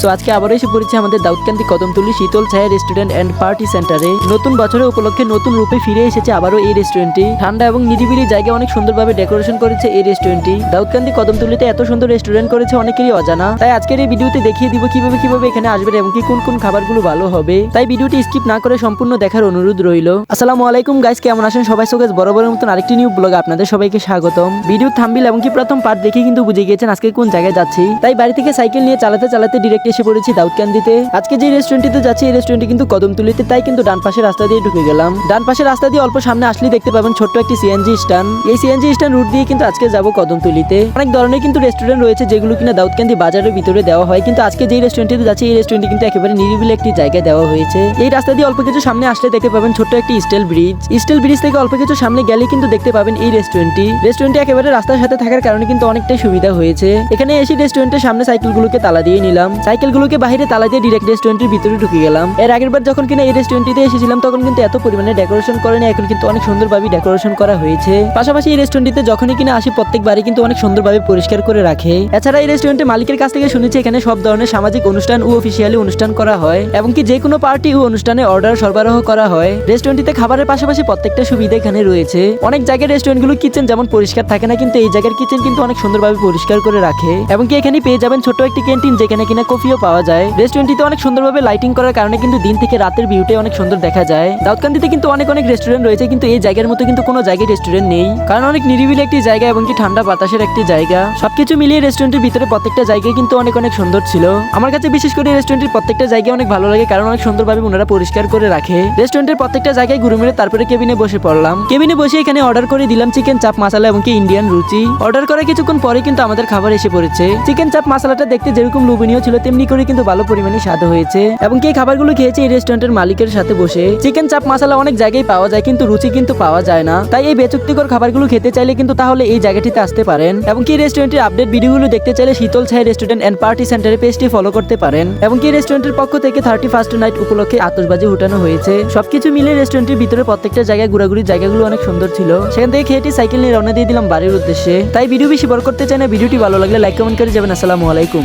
So আজকে আবারও এসে পড়েছি আমাদের দাউদকান্দি কদমতলী শীতল ছায়া রেস্টুরেন্ট এন্ড পার্টি সেন্টারে। নতুন বছরের উপলক্ষে নতুন রূপে ফিরে এসেছে আবারও এই রেস্টুরেন্টটি। ঠান্ডা এবং নিরিবিলি জায়গায় অনেক সুন্দরভাবে ডেকোরেশন করেছে এই রেস্টুরেন্টটি। দাউদকান্দি কদমতলীতে এত সুন্দর রেস্টুরেন্ট করেছে অনেকেরই অজানা। তাই আজকের এই ভিডিওতে দেখিয়ে দিব কিভাবে এখানে আসবেন এবং কি কোন কোন খাবারগুলো ভালো হবে। তাই ভিডিওটি স্কিপ না করে সম্পূর্ণ দেখার অনুরোধ রইল। আসসালামু আলাইকুম গাইস, কেমন আছেন সবাই? সো গাইস, বরাবরের মতন আরেকটি নিউ ব্লগে আপনাদের সবাইকে স্বাগতম। ভিডিও থাম্বনেল এবং কি প্রথম পার্ট দেখে কিন্তু বুঝে গিয়েছেন আজকে কোন জায়গায় যাচ্ছি। তাই বাড়ি থেকে সাইকেল নিয়ে চালাতে ডিরেক্ট এসে পড়েছি দাউদকান্দিতে। আজকে যে রেস্টুরেন্টটিতে যাচ্ছি এই রেস্টুরেন্টটি কিন্তু কদমতলীতে, তাই কিন্তু ডান পাশের রাস্তা দিয়ে ঢুকে গেলাম। ডান পাশের রাস্তা দিয়ে অল্প সামনে আসলে দেখতে পাবেন ছোট্ট একটি সিএনজি স্ট্যান্ড। এই সিএনজি স্ট্যান্ড রুট দিয়ে কিন্তু আজকে যাব কদমতলীতে। অনেক ধরনের কিন্তু রেস্টুরেন্ট রয়েছে যেগুলো কিনা দাউদকান্দি বাজারের ভিতরে দেওয়া হয়, কিন্তু আজকে যে রেস্টুরেন্টটিতে যাচ্ছি এই রেস্টুরেন্টটি কিন্তু একেবারে নিরিবিলি একটি জায়গায় দেওয়া হয়েছে। এই রাস্তা দিয়ে অল্প কিছু সামনে আসলে দেখতে পাবেন ছোট্ট একটি স্টিল ব্রিজ। স্টিল ব্রিজ থেকে অল্প কিছু সামনে গেলে কিন্তু দেখতে পাবেন এই রেস্টুরেন্টটি একেবারে রাস্তার সাথে থাকার কারণে কিন্তু অনেকটাই সুবিধা হয়েছে। এখানে এসে রেস্টুরেন্টের সামনে সাইকেলগুলোকে তালা দিয়ে নিলাম। সাইকেলগুলোকে বাইরে তালা দিয়ে ডিরেক্ট রেস্টুরেন্টের ভিতরে ঢুকে গেলাম। এর আগের বার যখন কিনা এই রেস্টুরেন্টটিতে এসেছিলাম তখন কিন্তু এত পরিমাণে ডেকোরেশন করেনি, এখন কিন্তু অনেক সুন্দরভাবে ডেকোরেশন করা হয়েছে। পাশাপাশি এই রেস্টুরেন্টটিতে যখনই কিনা আসি প্রত্যেকবারই কিন্তু অনেক সুন্দরভাবে পরিষ্কার করে রাখে। এছাড়া এই রেস্টুরেন্টের মালিকের কাছ থেকে শুনেছি এখানে সব ধরনের সামাজিক অনুষ্ঠান ও অফিসিয়ালি অনুষ্ঠান করা হয় এবং কি যে কোনো পার্টি ও অনুষ্ঠানে অর্ডার সরবরাহ করা হয়। রেস্টুরেন্টটিতে খাবারের পাশাপাশি প্রত্যেকটা সুবিধা এখানে রয়েছে। অনেক জায়গায় রেস্টুরেন্টগুলো কিচেন যেমন পরিষ্কার থাকে না, কিন্তু এই জায়গার কিচেন কিন্তু অনেক সুন্দরভাবে পরিষ্কার করে রাখে এবং কি এখানে পেয়ে যাবেন ছোট একটি ক্যান্টিন যেখানে কিনা কফিও পাওয়া যায়। রেস্টুরেন্টটিতে অনেক সুন্দরভাবে লাইটিং করার কারণে কিন্তু দিন থেকে রাতের ভিউটা অনেক সুন্দর দেখা যায়। দাউদকান্দিতে কিন্তু অনেক রেস্টুরেন্ট রয়েছে, কিন্তু এই জায়গার মতো কিন্তু কোনো জায়গায় রেস্টুরেন্ট নেই, কারণ অনেক নিরিবিলি একটি জায়গা এবং কি ঠান্ডা বাতাসের একটি জায়গা। সবকিছু মিলিয়ে রেস্টুরেন্টের ভিতরে প্রত্যেকটা জায়গায় কিন্তু অনেক সুন্দর ছিল। আমার কাছে বিশেষ করে রেস্টুরেন্টের প্রত্যেকটা জায়গায় অনেক ভালো লাগে, কারণ অনেক সুন্দরভাবে ওনারা পরিষ্কার করে রাখে। রেস্টুরেন্টের প্রত্যেকটা জায়গায় ঘুরে মেরে তারপরে কেবিনে বসে পড়লাম। কেবিনে বসে এখানে অর্ডার করে দিলাম চিকেন চাপ মশলা এবং কি ইন্ডিয়ান রুচি। অর্ডার করার কিছুক্ষণ পরে কিন্তু আমাদের খাবার এসে পড়েছে। চিকেন চাপ মশলাটা দেখতে যেরকম লোভনীয় ছিল তেমনি করে কিন্তু ভালো পরিমাণে স্বাদ হয়েছে এবং কি এই খাবারগুলো খেয়েছে এই রেস্টুরেন্টের মালিকের সাথে বসে। চিকেন চাপ মশলা অনেক জায়গায় পাওয়া যায়, কিন্তু রুচি কিন্তু পাওয়া যায় না। তাই এই বেচুক্তিকর খাবারগুলো খেতে চাইলে কিন্তু তাহলে এই জায়গাটিতে আসতে পারেন এবং কি রেস্টুরেন্টের আপডেট ভিডিওগুলো দেখতে চাইলে শীতল ছায়া রেস্টুরেন্ট এন্ড পার্টি সেন্টারের পেজটি ফলো করতে পারেন এবং কি রেস্টুরেন্টের পক্ষ থেকে 31st নাইট উপলক্ষে আতশবাজি উঠানো হয়েছে। সবকিছু মিলে রেস্টুরেন্টের ভিতরে প্রত্যেকটা জায়গায় ঘোরাঘুরির জায়গাগুলো অনেক সুন্দর ছিল। সেখান থেকে খেয়েটি সাইকেল নিয়ে রওনা দিয়ে দিলাম বাড়ির উদ্দেশ্যে। তাই ভিডিও বেশি বড় করতে চাই না, ভিডিওটি ভালো লাগলে লাইক কমেন্ট করে যাবেন। আসসালামু আলাইকুম।